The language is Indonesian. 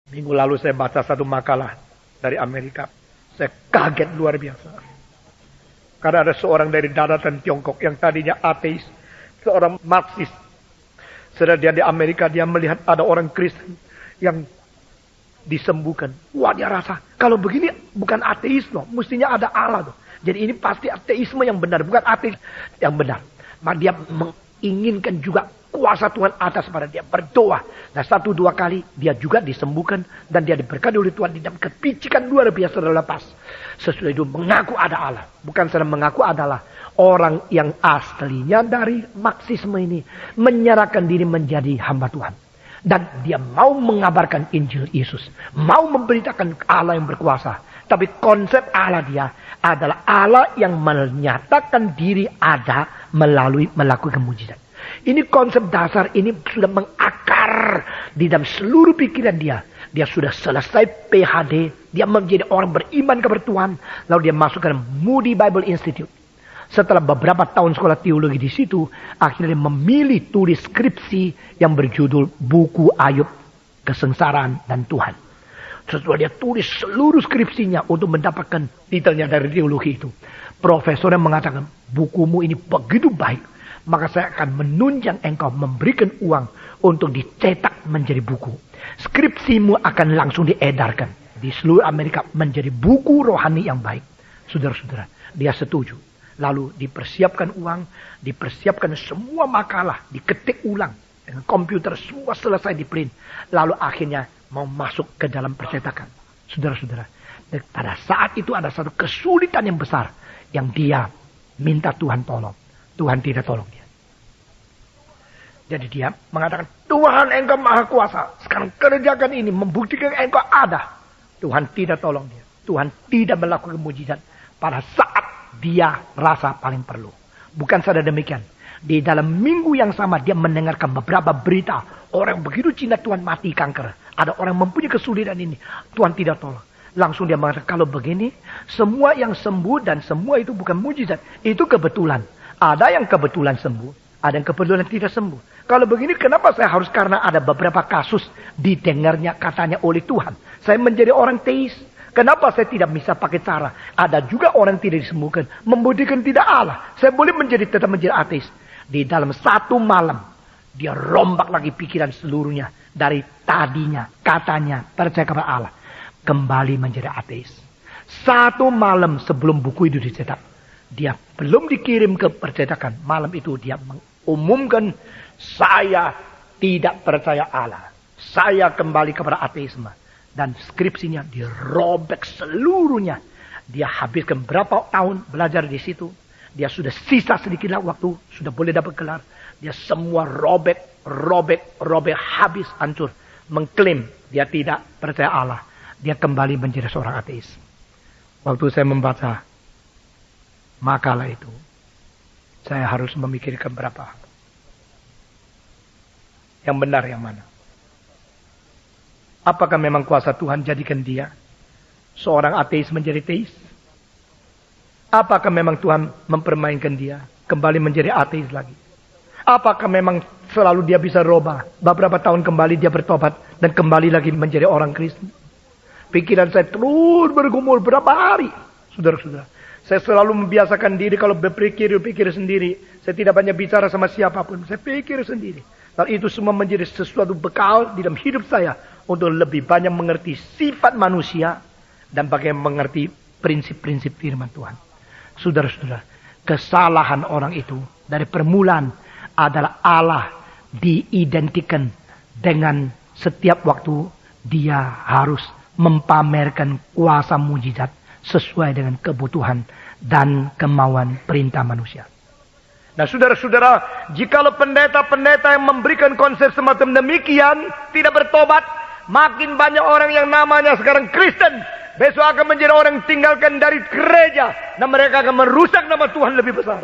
Minggu lalu saya baca satu makalah dari Amerika. Saya kaget luar biasa. Karena ada seorang dari daratan Tiongkok yang tadinya ateis. Seorang Marxis. Setelah dia di Amerika, dia melihat ada orang Kristen yang disembuhkan. Wah, dia rasa, kalau begini bukan ateis loh. Mestinya ada Allah loh. Jadi ini pasti ateisme yang benar, bukan ateis yang benar. Maka dia menginginkan juga kuasa Tuhan atas pada dia. Berdoa. Nah 1-2 kali dia juga disembuhkan. Dan dia diberkati oleh Tuhan. Di dalam kepicikan luar biasa terlepas. Sesudah itu mengaku ada Allah. Bukan sedang mengaku adalah orang yang aslinya dari Marxisme ini. Menyerahkan diri menjadi hamba Tuhan. Dan dia mau mengabarkan Injil Yesus. Mau memberitakan Allah yang berkuasa. Tapi konsep Allah dia adalah Allah yang menyatakan diri ada melalui melakukan mujizat. Ini konsep dasar ini sudah mengakar di dalam seluruh pikiran dia. Dia sudah selesai PhD. Dia menjadi orang beriman kepada Tuhan. Lalu dia masuk ke Moody Bible Institute. Setelah beberapa tahun sekolah teologi di situ, akhirnya dia memilih tulis skripsi yang berjudul Buku Ayub, Kesengsaraan dan Tuhan. Setelah dia tulis seluruh skripsinya untuk mendapatkan titelnya dari teologi itu. Profesornya mengatakan, bukumu ini begitu baik. Maka saya akan menunjang engkau memberikan uang untuk dicetak menjadi buku. Skripsimu akan langsung diedarkan di seluruh Amerika menjadi buku rohani yang baik. Saudara-saudara, dia setuju. Lalu dipersiapkan uang, dipersiapkan semua makalah, diketik ulang. Dengan komputer semua selesai di print. Lalu akhirnya mau masuk ke dalam percetakan. Saudara-saudara, pada saat itu ada satu kesulitan yang besar. Yang dia minta Tuhan tolong. Tuhan tidak tolong dia. Jadi dia mengatakan, Tuhan engkau maha kuasa. Sekarang kerjakan ini, membuktikan engkau ada. Tuhan tidak tolong dia. Tuhan tidak melakukan mujizat pada saat dia rasa paling perlu. Bukan saja demikian. Di dalam minggu yang sama dia mendengarkan beberapa berita. Orang begitu cinta Tuhan mati kanker. Ada orang mempunyai kesulitan ini. Tuhan tidak tolong. Langsung dia mengatakan, kalau begini, semua yang sembuh dan semua itu bukan mujizat. Itu kebetulan. Ada yang kebetulan sembuh. Ada yang kebetulan tidak sembuh. Kalau begini kenapa saya harus, karena ada beberapa kasus didengarnya katanya oleh Tuhan. Saya menjadi orang teis. Kenapa saya tidak bisa pakai cara? Ada juga orang tidak disembuhkan. Membuktikan tidak Allah. Saya boleh tetap menjadi ateis. Di dalam satu malam. Dia rombak lagi pikiran seluruhnya. Dari tadinya katanya percaya kepada Allah. Kembali menjadi ateis. Satu malam sebelum buku itu dicetak. Dia belum dikirim ke percetakan. Malam itu dia mengumumkan, saya tidak percaya Allah. Saya kembali kepada ateisme. Dan skripsinya dirobek seluruhnya. Dia habiskan berapa tahun belajar di situ. Dia sudah sisa sedikit waktu. Sudah boleh dapat gelar. Dia semua robek, habis, hancur. Mengklaim dia tidak percaya Allah. Dia kembali menjadi seorang ateis. Waktu saya membaca makalah itu, saya harus memikirkan berapa hal. Yang benar yang mana? Apakah memang kuasa Tuhan jadikan dia seorang ateis menjadi teis? Apakah memang Tuhan mempermainkan dia kembali menjadi ateis lagi? Apakah memang selalu dia bisa robah? Beberapa tahun kembali dia bertobat dan kembali lagi menjadi orang Kristen? Pikiran saya terus bergumul berapa hari, saudara-saudara. Saya selalu membiasakan diri kalau berpikir sendiri. Saya tidak banyak bicara sama siapapun. Saya pikir sendiri. Dan itu semua menjadi sesuatu bekal di dalam hidup saya. Untuk lebih banyak mengerti sifat manusia. Dan bagaimana mengerti prinsip-prinsip firman Tuhan. Saudara-saudara. Kesalahan orang itu dari permulaan adalah Allah diidentikan dengan setiap waktu dia harus mempamerkan kuasa mujizat sesuai dengan kebutuhan dan kemauan perintah manusia. Nah saudara-saudara, jikalau pendeta-pendeta yang memberikan konsep semacam demikian tidak bertobat, makin banyak orang yang namanya sekarang Kristen, besok akan menjadi orang tinggalkan dari gereja, dan mereka akan merusak nama Tuhan lebih besar.